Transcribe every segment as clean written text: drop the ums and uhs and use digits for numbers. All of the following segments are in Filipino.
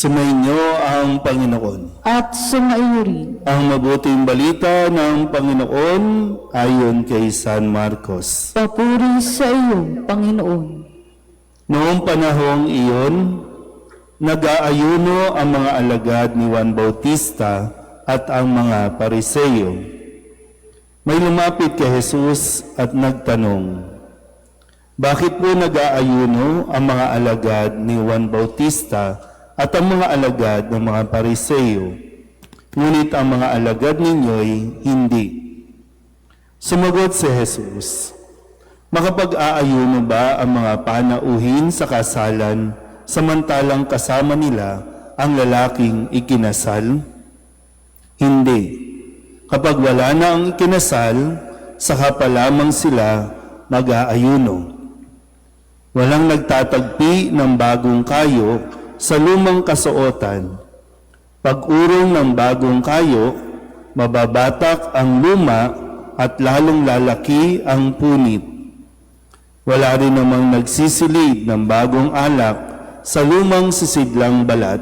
Sumainyo ang Panginoon. At sumaiyo rin. Ang mabuting balita ng Panginoon ayon kay San Marcos. Papuri sa iyo, Panginoon. Noong panahong iyon, nag-aayuno ang mga alagad ni Juan Bautista at ang mga Pariseo. May lumapit kay Jesus at nagtanong, "Bakit po nag-aayuno ang mga alagad ni Juan Bautista at ang mga alagad ng mga Pariseo, ngunit ang mga alagad ninyo'y hindi?" Sumagot si Jesus, "Makapag-aayuno ba ang mga panauhin sa kasalan samantalang kasama nila ang lalaking ikinasal? Hindi. Kapag wala na ang ikinasal, saka pa lamang sila mag-aayuno. Walang nagtatagpi ng bagong kayo sa lumang kasuotan. Pag-urong ng bagong kayo, mababatak ang luma at lalong lalaki ang punit. Wala rin namang nagsisilid ng bagong alak sa lumang sisidlang balat,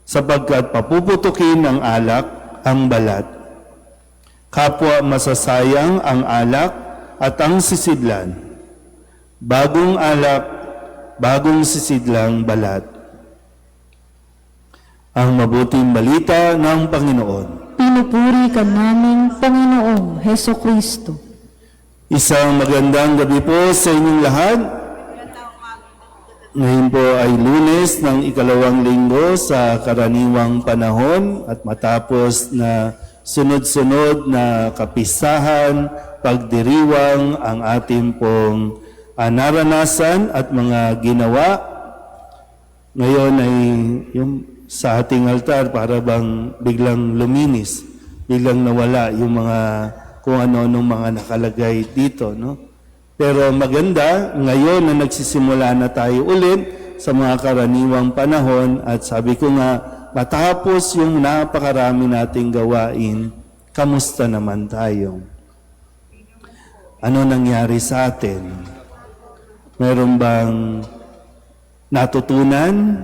sapagkat papuputukin ng alak ang balat. Kapwa masasayang ang alak at ang sisidlan. Bagong alak, bagong sisidlang balat." Ang mabuting balita ng Panginoon. Pinupuri ka namin, Panginoong Hesukristo. Isang magandang gabi po sa inyong lahat. Ngayon po ay Lunes ng ikalawang linggo sa karaniwang panahon at matapos na sunod-sunod na kapistahan, pagdiriwang ang ating pong naranasan at mga ginawa. Ngayon ay yung sa ating altar para bang biglang luminis, biglang nawala yung mga kung ano-anong mga nakalagay dito, no? Pero maganda, ngayon na nagsisimula na tayo ulit sa mga karaniwang panahon at sabi ko nga, matapos yung napakarami nating gawain, kamusta naman tayo? Ano nangyari sa atin? Meron bang natutunan?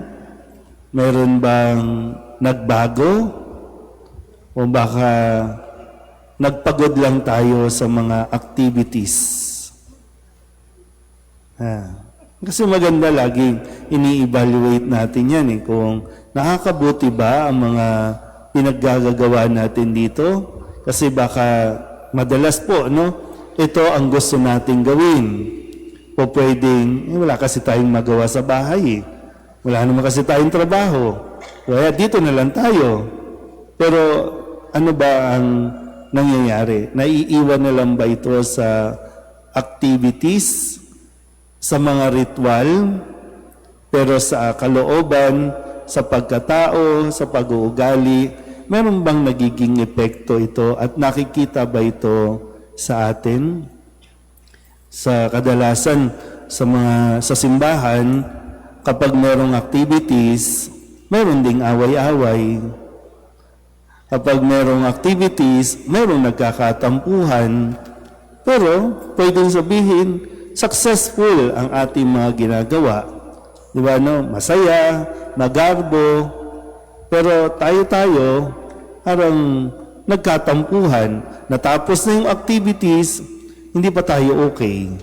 Meron bang nagbago? O baka nagpagod lang tayo sa mga activities? Kasi maganda laging ini-evaluate natin yan kung nakakabuti ba ang mga pinaggagawa natin dito. Kasi baka madalas po, ito ang gusto nating gawin. O pwedeng, wala kasi tayong magawa sa bahay Wala naman kasi tayong trabaho. Kaya dito na lang tayo. Pero ano ba ang nangyayari? Naiiwan na lang ba ito sa activities, sa mga ritual, pero sa kalooban, sa pagkatao, sa pag-uugali, meron bang nagiging epekto ito at nakikita ba ito sa atin? Sa kadalasan, sa simbahan, kapag merong activities, meron ding away-away. Kapag merong activities, merong nagkakatampuhan. Pero, pwedeng sabihin, successful ang ating mga ginagawa. Di ba, masaya, magarbo. Pero tayo, parang nagkatampuhan. Natapos na yung activities, hindi pa tayo okay.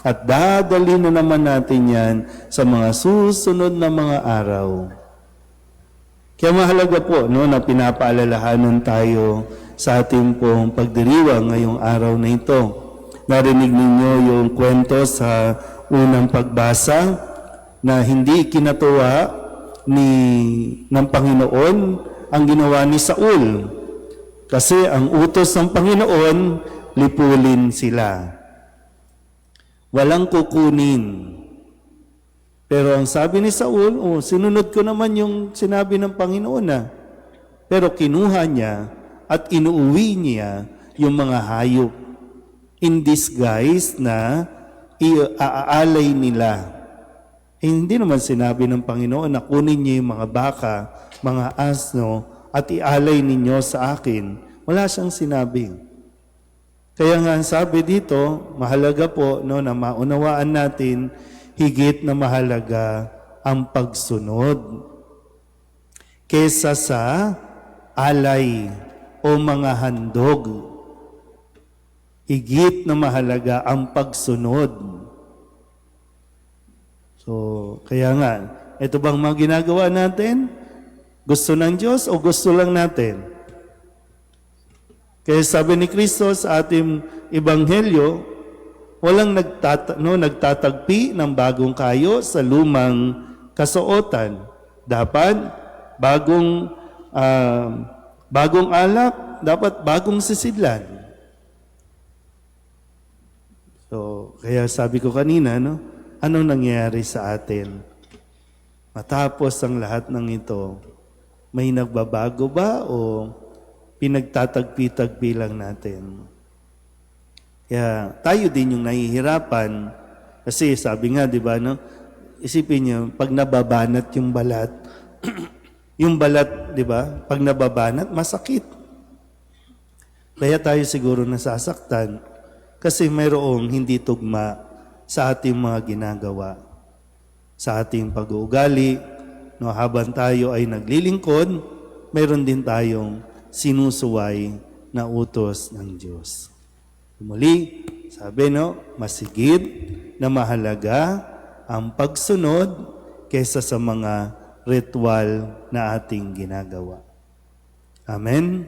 At dadali na naman natin yan sa mga susunod na mga araw. Kaya mahalaga po na pinapaalalahanan tayo sa ating pong pagdiriwang ngayong araw na ito. Narinig ninyo yung kwento sa unang pagbasa na hindi kinatuwa ng Panginoon ang ginawa ni Saul. Kasi ang utos ng Panginoon, lipulin sila. Walang kukunin. Pero ang sabi ni Saul, sinunod ko naman yung sinabi ng Panginoon . Pero kinuha niya at inuuwi niya yung mga hayop in disguise na iaalay nila. Hindi naman sinabi ng Panginoon na kunin niyo yung mga baka, mga asno, at ialay ninyo sa akin. Wala siyang sinabi. Kaya nga sabi dito, mahalaga po na maunawaan natin, higit na mahalaga ang pagsunod. kesa sa alay o mga handog. Higit na mahalaga ang pagsunod. So, kaya nga, ito bang mga ginagawa natin? Gusto ng Diyos o gusto lang natin? Kaya sabi ni Kristo sa ating ebanghelyo, walang nagtatagpi ng bagong kayo sa lumang kasuotan. Dapat bagong alak, dapat bagong sisidlan. So, kaya sabi ko kanina, anong nangyayari sa atin? Matapos ang lahat ng ito, may nagbabago ba o pinagtatagpi-tagpi lang natin? Kaya tayo din yung nahihirapan. Kasi sabi nga, di ba, isipin niyo, pag nababanat yung balat, yung balat, di ba, pag nababanat, masakit. Kaya tayo siguro nasasaktan kasi mayroong hindi tugma sa ating mga ginagawa, sa ating pag-uugali. Habang tayo ay naglilingkod, mayroon din tayong sinusuway na utos ng Diyos. Muli, sabi masigit na mahalaga ang pagsunod kaysa sa mga ritual na ating ginagawa. Amen.